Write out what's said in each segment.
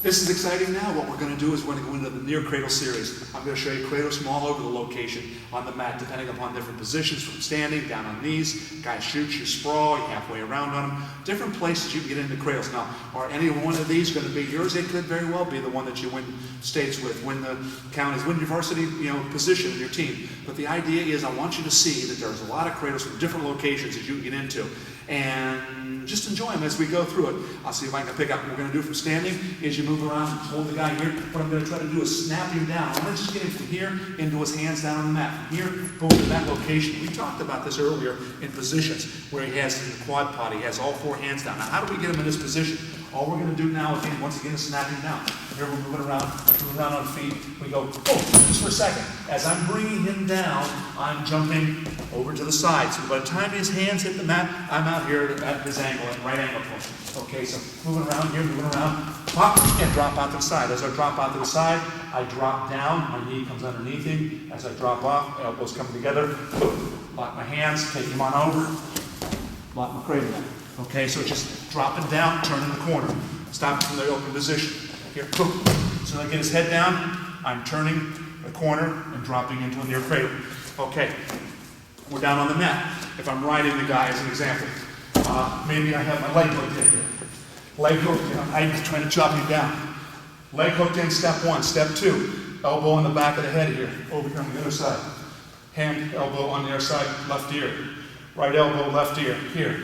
This is exciting now. What we're going to do is we're going to go into the Near Cradle Series. I'm going to show you cradles from all over the location on the mat, depending upon different positions, from standing, down on knees, guys shoot, you sprawl, you halfway around on them. Different places you can get into cradles. Now, are any one of these going to be yours? It could very well be the one that you win states with, win the counties, win your varsity position in your team. But the idea is I want you to see that there's a lot of cradles from different locations that you can get into. And just enjoy them as we go through it. I'll see if I can pick up. What we're going to do from standing is you move around, hold the guy here. What I'm going to try to do is snap him down. I'm going to just get him from here into his hands down on the mat. From here, boom, to that location. We talked about this earlier in positions where he has the quad pod. He has all four hands down. Now, how do we get him in this position? All we're going to do now, again, once again, is snap him down. Here we're moving around on feet. We go, oh, just for a second. As I'm bringing him down, I'm jumping over to the side. So by the time his hands hit the mat, I'm out here at this angle, at right angle point. Okay, so moving around here, moving around, pop, and drop out to the side. As I drop out to the side, I drop down, my knee comes underneath him. As I drop off, elbows come together, lock my hands, take him on over, lock my cradle down. Okay, so just dropping down, turning the corner. Stop from the open position. Here, boom. So I get his head down, I'm turning the corner and dropping into a near cradle. Okay, we're down on the mat. If I'm riding the guy as an example, maybe I have my leg hooked in here. Leg hooked in, I'm trying to chop him down. Leg hooked in, step one. Step two, elbow on the back of the head here, over here on the other side. Hand, elbow on the other side, left ear. Right elbow, left ear, here.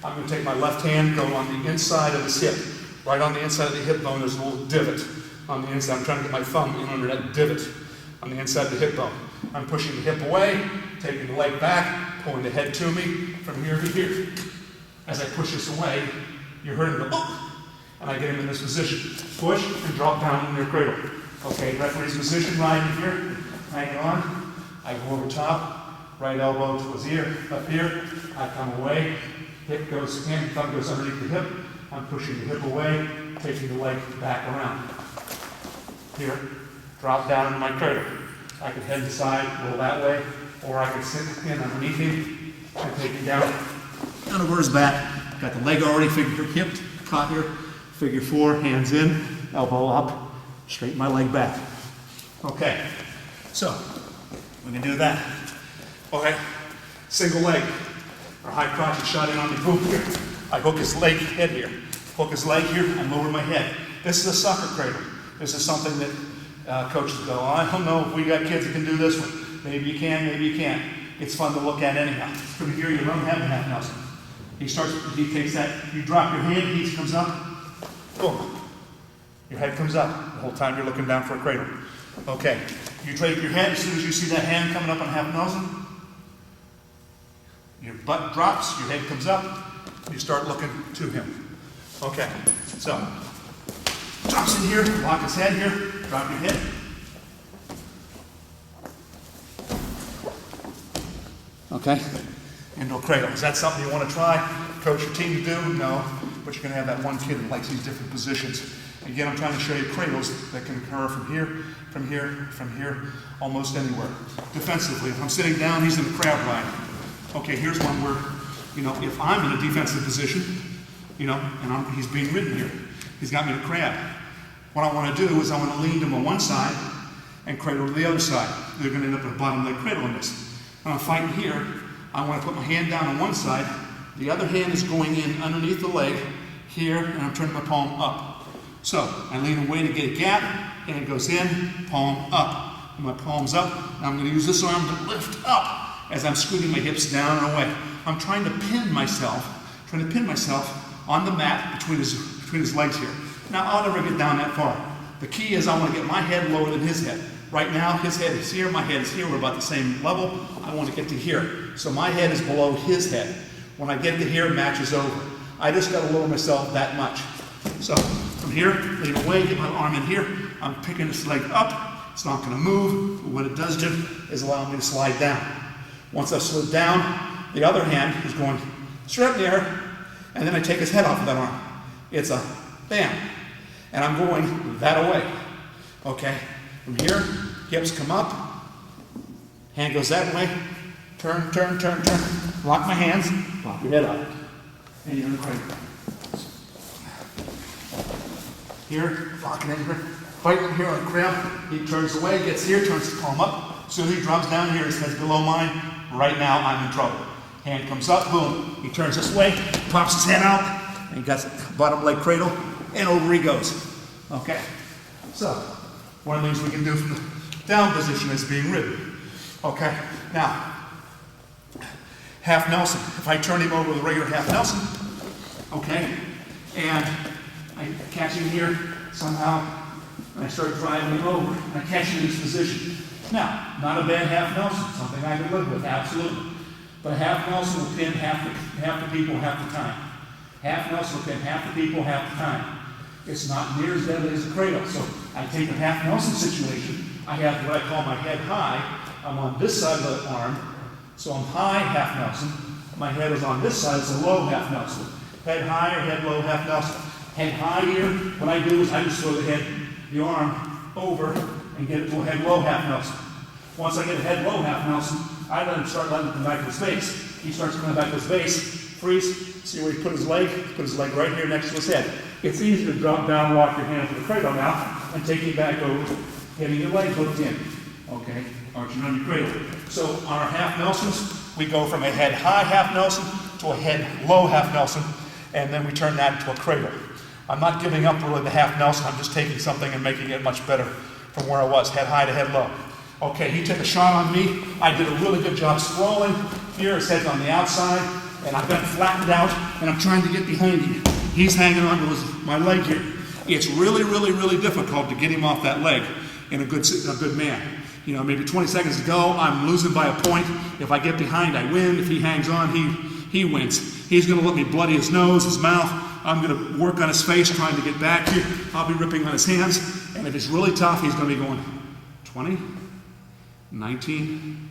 I'm going to take my left hand, go on the inside of his hip. Right on the inside of the hip bone, there's a little divot on the inside. I'm trying to get my thumb in under that divot on the inside of the hip bone. I'm pushing the hip away, taking the leg back, pulling the head to me from here to here. As I push this away, you heard him go, oh, and I get him in this position. Push and drop down in your cradle. Okay, referee's position, riding here, hang on. I go over top, right elbow to his ear, up here. I come away, hip goes in, thumb goes underneath the hip. I'm pushing the hip away, taking the leg back around. Here, drop down into my cradle. I can head inside, roll that way, or I can sit in underneath him and take him down over his back. Got the leg already hipped, caught here. Figure four, hands in, elbow up, straighten my leg back. Okay, so we can do that. Okay, single leg, or high crotch is shot in on me, boom, here. I hook his leg head here. Hook his leg here and lower my head. This is a soccer cradle. This is something that coaches go, oh, I don't know if we got kids that can do this one. Maybe you can, maybe you can't. It's fun to look at anyhow. From here, you run half Nelson. He takes that, you drop your hand, he comes up, boom. Your head comes up the whole time you're looking down for a cradle. Okay, you take your head, as soon as you see that hand coming up on half Nelson, your butt drops, your head comes up, you start looking to him. Okay, so drops in here, lock his head here, drop your head. Okay, into a cradle. Is that something you want to try? Coach your team to do? No, but you're going to have that one kid that likes these different positions. Again, I'm trying to show you cradles that can occur from here, almost anywhere. Defensively, if I'm sitting down, he's in a crab ride. Okay, here's one where, if I'm in a defensive position, and he's being ridden here. He's got me to crab. What I want to do is I want to lean him on one side and cradle to the other side. They're going to end up at the bottom leg cradle in this. When I'm fighting here, I want to put my hand down on one side. The other hand is going in underneath the leg here, and I'm turning my palm up. So I lean away to get a gap, hand goes in, palm up. When my palm's up, now I'm going to use this arm to lift up as I'm scooting my hips down and away. I'm trying to pin myself on the mat between his legs here. Now, I'll never get down that far. The key is I want to get my head lower than his head. Right now, his head is here, my head is here. We're about the same level. I want to get to here. So my head is below his head. When I get to here, match is over. I just got to lower myself that much. So from here, lean away, get my arm in here. I'm picking this leg up. It's not going to move. But what it does do is allow me to slide down. Once I've slid down, the other hand is going straight up in the air, and then I take his head off of that arm. It's a bam. And I'm going that away. Okay? From here, hips come up, hand goes that way, turn, lock my hands, pop your head up, and you're in the cradle. here, locking in here, fighting him here on the crab. He turns away, gets here, turns his palm up. As soon as he drops down here, his head's below mine. Right now, I'm in trouble. Hand comes up, boom. He turns this way, pops his head out, and he got bottom leg cradle, and over he goes. Okay. So, one of the things we can do from the down position is being ridden. Okay. Now, half Nelson. If I turn him over with a regular half Nelson, okay, and I catch him here somehow, and I start driving him over, and I catch him in this position. Now, not a bad half Nelson, something I can live with, absolutely. But a half Nelson will pin half the people half the time. Half Nelson will pin half the people half the time. It's not near as deadly as a cradle. So I take a half Nelson situation. I have what I call my head high. I'm on this side of the arm. So I'm high half Nelson. My head is on this side, it's a low half Nelson. Head high or head low half Nelson. Head high here, what I do is I just throw the arm over and get it to a head low half Nelson. Once I get a head low half Nelson, I let him start letting him come back to his base. He starts coming back to his base, freeze, see where he put his leg right here next to his head. It's easy to drop down, lock your hand to the cradle now, and take him back over, getting your leg hooked in. Okay, arching on your cradle. So on our half Nelsons, we go from a head high half Nelson to a head low half Nelson, and then we turn that into a cradle. I'm not giving up really the half Nelson, I'm just taking something and making it much better from where I was, head high to head low. Okay, he took a shot on me. I did a really good job sprawling. Here, his head's on the outside, and I've got it flattened out, and I'm trying to get behind him. He's hanging on to my leg here. It's really, really, really difficult to get him off that leg in a good man. You know, maybe 20 seconds to go, I'm losing by a point. If I get behind, I win. If he hangs on, he wins. He's going to let me bloody his nose, his mouth. I'm going to work on his face, trying to get back here. I'll be ripping on his hands. And if it's really tough, he's going to be going 20, 19,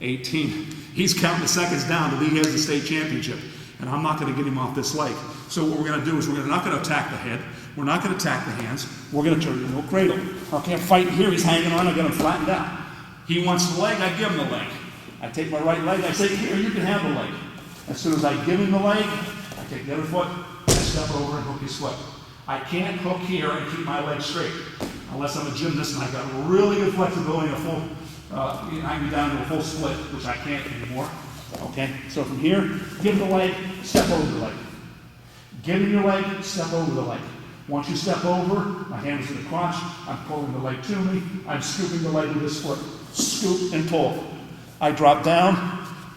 18. He's counting the seconds down till he has the state championship. And I'm not going to get him off this leg. So what we're going to do is we're not going to attack the head. We're not going to attack the hands. We're going to turn it into a cradle. Okay, I'm fighting here. He's hanging on. I get him flattened out. He wants the leg. I give him the leg. I take my right leg. I say, here, you can have the leg. As soon as I give him the leg, I take the other foot, I step over and hook his foot. I can't hook here and keep my leg straight unless I'm a gymnast and I've got really good flexibility and a full, I can be down to a full split, which I can't anymore. Okay, so from here, give him the leg, step over the leg. Give him your leg, step over the leg. Once you step over, my hand is in the crotch, I'm pulling the leg to me, I'm scooping the leg with this foot. Scoop and pull. I drop down,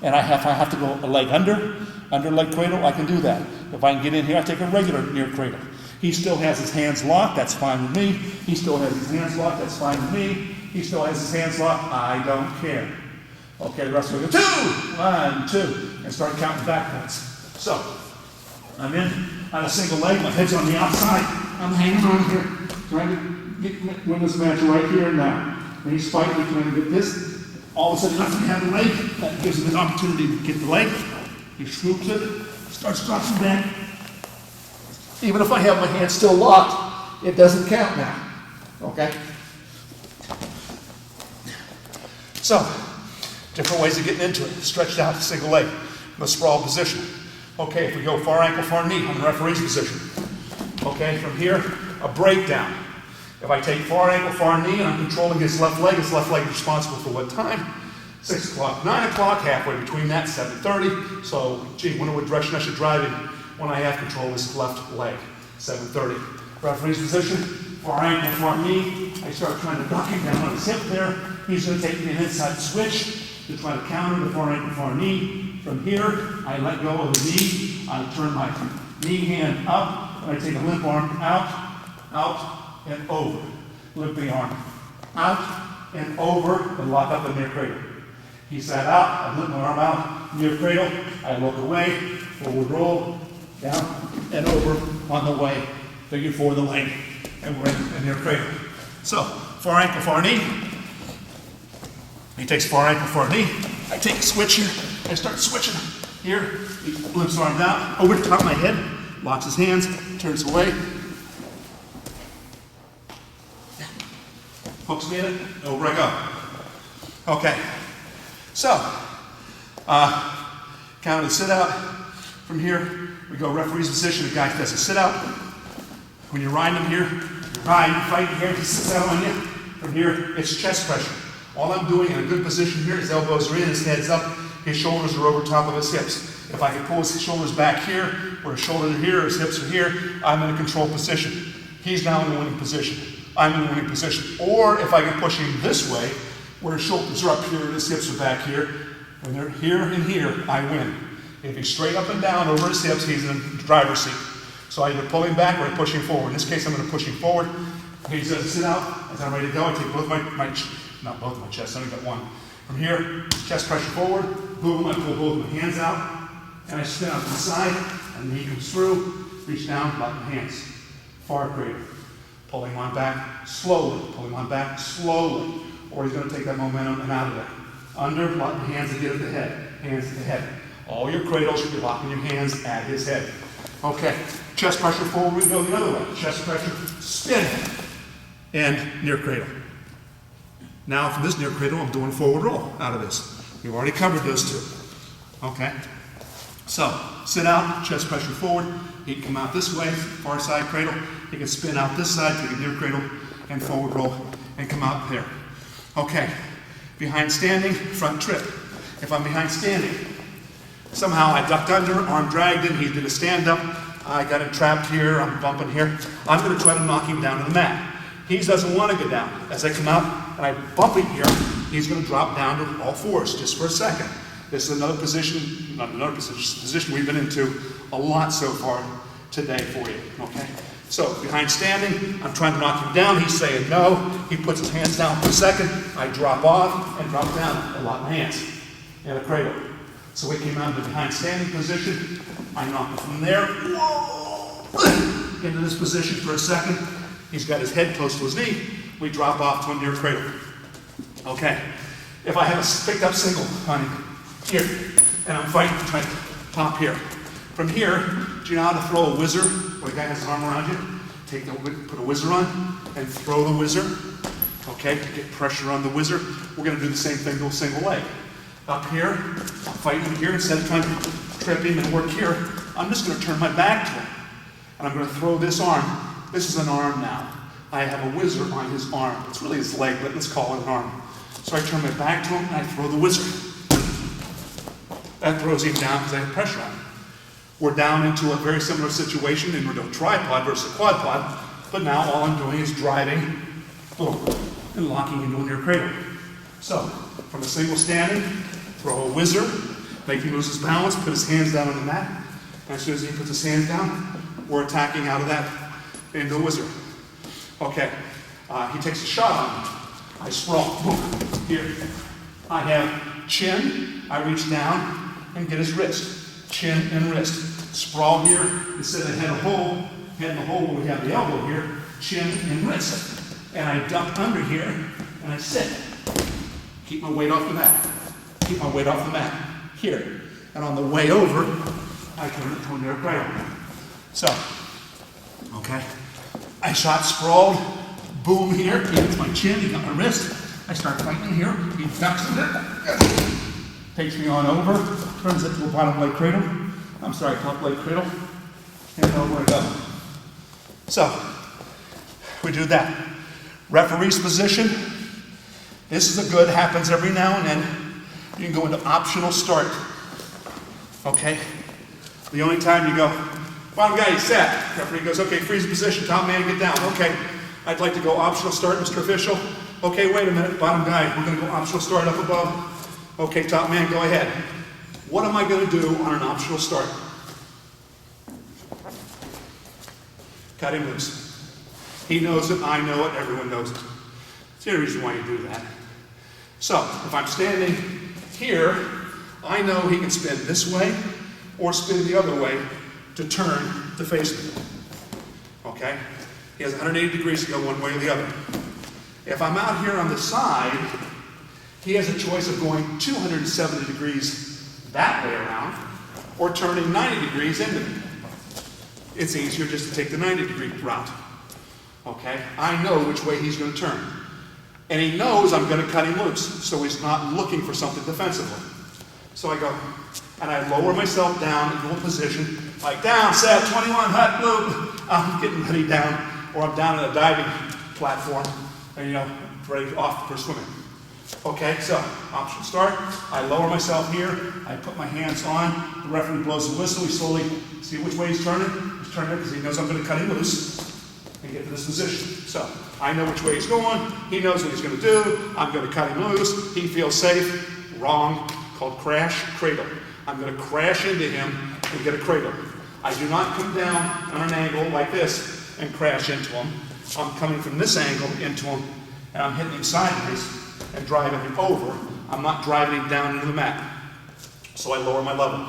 and if I have to go a leg under leg cradle, I can do that. If I can get in here, I take a regular near cradle. He still has his hands locked, that's fine with me. He still has his hands locked, that's fine with me. He still has his hands locked, I don't care. Okay, the rest of it go 2, 1, 2, and start counting backwards. So, I'm in on a single leg, my head's on the outside, I'm hanging on here, trying to win this match right here and now. And he's fighting, trying to get this. All of a sudden, he lets me have the leg, that gives him an opportunity to get the leg. He scoops it, starts dropping back. Even if I have my hand still locked, it doesn't count now. Okay? So, different ways of getting into it. Stretched out, single leg, in the sprawl position. Okay, if we go far ankle, far knee, I'm in referee's position. Okay, from here, a breakdown. If I take far ankle, far knee, and I'm controlling his left leg is responsible for what time? 6 o'clock, 9 o'clock, halfway between that, 7:30. So, gee, wonder what direction I should drive in when I have control of his left leg, 7:30. Referee's position, far ankle, far knee. I start trying to knock him down on his hip there. He's going to take me an inside switch to try to counter the far ankle, far knee. From here, I let go of the knee. I turn my knee hand up, and I take a limp arm out, and over. Limp the arm out and over, and lock up the near cradle. He sat out, I limp my arm out, near cradle. I look away, forward roll, down and over on the way. Figure 4 the leg, and we're in near cradle. So, far ankle, far knee. He takes far ankle, far knee. I take a switch here. I start switching here. He limps arm down, over the top of my head, locks his hands, turns away. Hooks me in it, over I go. Okay. So, count and sit out. From here, we go referee's position. The guy does a sit out. When you're riding him here, Right, you fight here, he sits out on you. From here, it's chest pressure. All I'm doing in a good position here, his elbows are in, his head's up, his shoulders are over top of his hips. If I can pull his shoulders back here, or his shoulders are here, his hips are here, I'm in a controlled position. He's now in a winning position. I'm in a winning position. Or if I can push him this way, where his shoulders are up here and his hips are back here, when they're here and here, I win. If he's straight up and down over his hips, he's in the driver's seat. So I either pull him back or I push him forward. In this case, I'm going to push him forward. Okay, he says sit out. As I'm ready to go, I take both not both of my chests, I only got one. From here, chest pressure forward, boom, I pull both my hands out, and I spin out to the side, and the knee comes through, reach down, lock my hands. Far cradle. Pull him on back slowly, pull him on back slowly, or he's going to take that momentum and out of there. Under, lock my hands and get at the head. Hands at the head. All your cradles should be locking your hands at his head. Okay, chest pressure forward, we go the other way. Chest pressure, spin, and near cradle. Now from this near cradle, I'm doing forward roll out of this. We've already covered those two. Okay, so sit out, chest pressure forward. He can come out this way, far side cradle. He can spin out this side, take a near cradle, and forward roll, and come out there. Okay, behind standing, front trip. If I'm behind standing, somehow I ducked under, arm dragged in, he did a stand up, I got him trapped here, I'm bumping here. I'm going to try to knock him down to the mat. He doesn't want to go down. As I come out and I bump him here, he's going to drop down to all fours just for a second. This is another position, not another position we've been into a lot so far today for you, okay? So behind standing, I'm trying to knock him down, he's saying no, he puts his hands down for a second, I drop off and drop down, I lock my hands in a cradle. So we came out of the behind standing position, I knock him from there, whoa, into this position for a second, he's got his head close to his knee, we drop off to a near cradle. Okay, if I have a picked up single on him, here, and I'm fighting, trying to pop here. From here, do you know how to throw a whizzer, where the guy has his arm around you? Put a whizzer on, and throw the whizzer. Okay, get pressure on the whizzer. We're gonna do the same thing to a single leg. Up here, I'm fighting here, instead of trying to trip him and work here, I'm just gonna turn my back to him. And I'm gonna throw this arm. This is an arm now. I have a whizzer on his arm. It's really his leg, but let's call it an arm. So I turn my back to him, and I throw the whizzer. That throws him down because I have pressure on him. We're down into a very similar situation in a tripod versus a quad pod, but now all I'm doing is driving, boom, and locking into a near cradle. So, from a single standing, throw a whizzer, make him lose his balance, put his hands down on the mat, and as soon as he puts his hands down, we're attacking out of that into a whizzer. Okay, he takes a shot on me. I sprawl, boom, here. I have chin, I reach down and get his wrist, chin and wrist. Sprawl here, instead of head in the hole where we have the elbow here, chin and wrist. And I duck under here and I sit. Keep my weight off the mat. Keep my weight off the mat. Here. And on the way over, I turn it to a near cradle. So, okay. I shot sprawled, boom here, he hits my chin, he got my wrist. I start fighting here, he ducks it, takes me on over, turns it to a bottom leg cradle. I'm sorry, top leg cradle, and over I go. So, we do that. Referee's position. This is a good, happens every now and then. You can go into optional start. Okay? The only time you go, bottom guy, he's set. Referee goes, okay, freeze the position, top man, get down. Okay, I'd like to go optional start, Mr. Official. Okay, wait a minute, bottom guy, we're gonna go optional start up above. Okay, top man, go ahead. What am I gonna do on an optional start? Cut him loose. He knows it, I know it, everyone knows it. It's the only reason why you do that. So, if I'm standing here, I know he can spin this way or spin the other way to turn to face me. Okay? He has 180 degrees to go one way or the other. If I'm out here on the side, he has a choice of going 270 degrees that way around or turning 90 degrees into me. It's easier just to take the 90-degree route. Okay? I know which way he's going to turn. And he knows I'm going to cut him loose, so he's not looking for something defensively. So I go, and I lower myself down into a position, like down, set, 21, hut, blue. I'm getting ready down, or I'm down in a diving platform, and ready off for swimming. Okay, so option start. I lower myself here. I put my hands on. The referee blows the whistle. We slowly see which way he's turning. He's turning because he knows I'm going to cut him loose and get to this position. So I know which way he's going. He knows what he's going to do. I'm going to cut him loose. He feels safe. Wrong. Called crash cradle. I'm going to crash into him and get a cradle. I do not come down on an angle like this and crash into him. I'm coming from this angle into him, and I'm hitting him sideways and driving him over. I'm not driving him down into the mat. So I lower my level.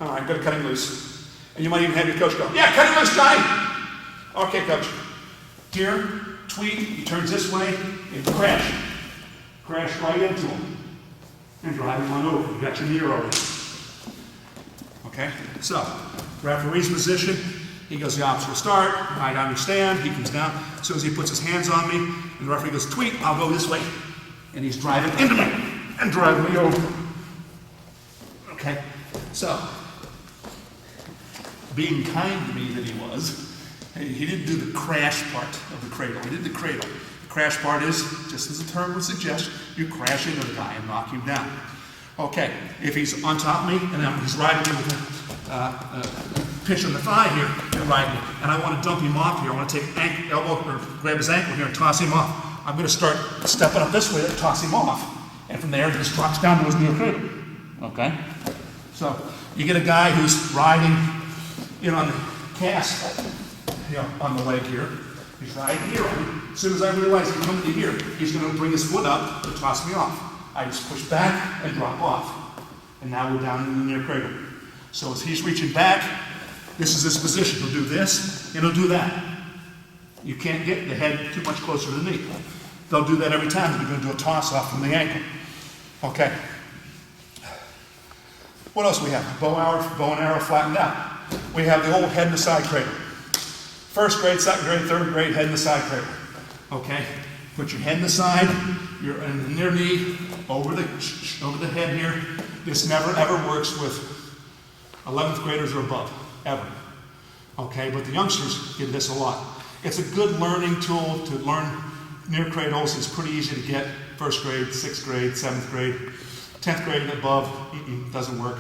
All right, I'm going to cut him loose. And you might even have your coach go, yeah, cut him loose, Johnny. Okay, coach. Here, tweak, he turns this way, and crash. Crash right into him. And drive him on over. You got your near already. Okay, so referee's position. He goes the opposite start. I understand. He comes down. As soon as he puts his hands on me, and the referee goes, tweak, I'll go this way. And he's driving into me and driving me over. Okay, so being kind to me that he was, he didn't do the crash part of the cradle. He did the cradle. The crash part is, just as the term would suggest, you crash into the guy and knock him down. Okay, if he's on top of me and he's riding me with a pinch on the thigh here and riding me, and I want to dump him off here, I want to take elbow or grab his ankle here and toss him off. I'm going to start stepping up this way and toss him off. And from there, he just drops down to his near cradle. Okay? So you get a guy who's riding on the cast, on the leg here. He's riding here. As soon as I realize he's coming to here, he's going to bring his foot up to toss me off. I just push back and drop off. And now we're down in the near cradle. So as he's reaching back, this is his position. He'll do this, and he'll do that. You can't get the head too much closer to the knee. They'll do that every time. You're going to do a toss-off from the ankle. Okay. What else we have? Bow and arrow flattened out. We have the old head in the side cradle. First grade, second grade, third grade, head in the side cradle. Okay. Put your head in the side. You're in the near knee, over the head here. This never ever works with 11th graders or above, ever. Okay, but the youngsters get this a lot. It's a good learning tool to learn near cradles. It's pretty easy to get. First grade, 6th grade, 7th grade, 10th grade and above, doesn't work.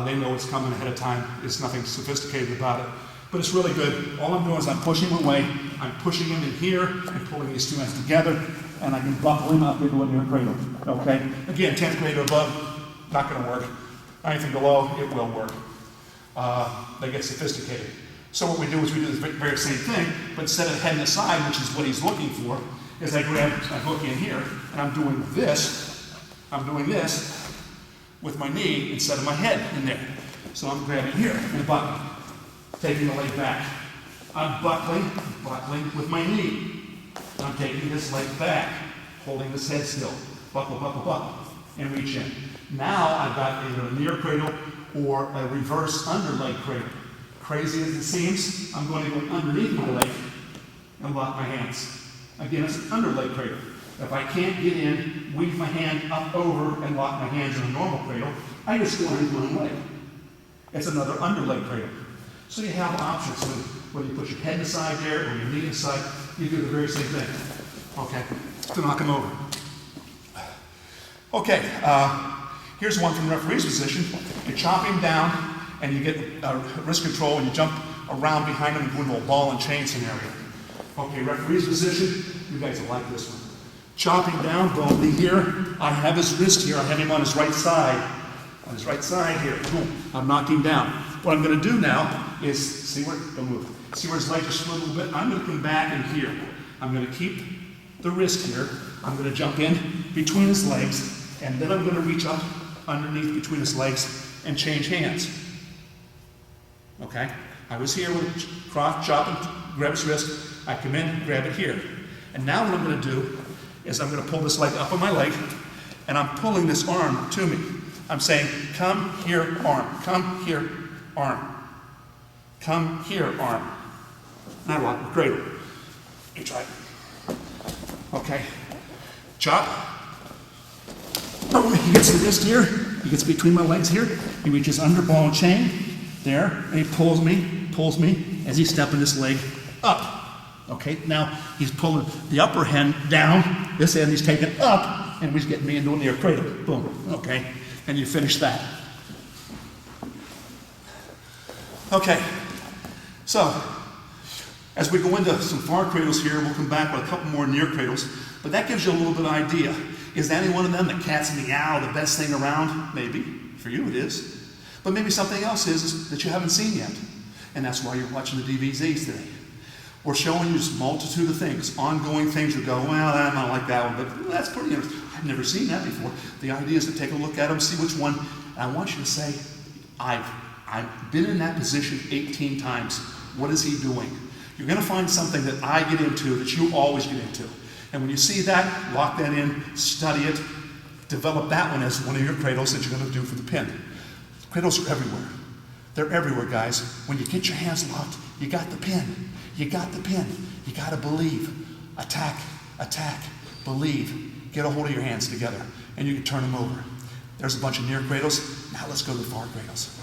They know it's coming ahead of time. There's nothing sophisticated about it. But it's really good. All I'm doing is I'm pushing him away. I'm pushing him in here and pulling these two ends together, and I can buckle him up into a near cradle. Okay? Again, 10th grade or above, not going to work. Anything below, it will work. They get sophisticated. So what we do is we do the very same thing, but instead of head in the side, which is what he's looking for, is I grab my hook in here, and I'm doing this with my knee instead of my head in there. So I'm grabbing here and buckling, taking the leg back. I'm buckling with my knee. I'm taking this leg back, holding this head still. Buckle, buckle, buckle, and reach in. Now I've got either a near cradle or a reverse underleg cradle. Crazy as it seems, I'm going to go underneath my leg and lock my hands. Again, it's an underleg cradle. If I can't get in, weave my hand up over and lock my hands in a normal cradle, I just go underneath one leg. It's another underleg cradle. So you have options. Whether you put your head aside there or your knee aside, you do the very same thing. Okay, to knock them over. Okay, here's one from the referee's position. You chop him down, and you get wrist control, and you jump around behind him and go into a ball and chain scenario. Okay, referee's position. You guys will like this one. Chopping down, bone knee here. I have his wrist here. I have him on his right side. On his right side here. Boom. I'm knocking down. What I'm going to do now is, see where his legs are split a little bit? I'm going to come back in here. I'm going to keep the wrist here. I'm going to jump in between his legs, and then I'm going to reach up underneath between his legs and change hands. Okay? I was here with Crotch, chop him, grab his wrist. I come in, grab it here. And now what I'm going to do is I'm going to pull this leg up on my leg, and I'm pulling this arm to me. I'm saying, come here, arm. Come here, arm. Come here, arm. And I lock the cradle. You try it. Okay. Chop. Oh, he gets the wrist here. He gets between my legs here. He reaches under ball and chain. There. And he pulls me as he's stepping this leg up. Okay, now he's pulling the upper hand down, this end he's taking up, and he's getting me into a near cradle. Boom, okay, and you finish that. Okay, so as we go into some far cradles here, we'll come back with a couple more near cradles, but that gives you a little bit of idea. Is any one of them, the cat's meow, the best thing around? Maybe, for you it is. But maybe something else is that you haven't seen yet, and that's why you're watching the DVDs today. We're showing you just a multitude of things, ongoing things. You go, well, I don't like that one, but that's pretty interesting. I've never seen that before. The idea is to take a look at them, see which one, and I want you to say, I've been in that position 18 times. What is he doing? You're going to find something that I get into that you always get into. And when you see that, lock that in, study it, develop that one as one of your cradles that you're going to do for the pin. Cradles are everywhere. They're everywhere, guys. When you get your hands locked, you got the pin. You got the pin. You got to believe. Attack, attack, believe. Get a hold of your hands together, and you can turn them over. There's a bunch of near cradles. Now let's go to the far cradles.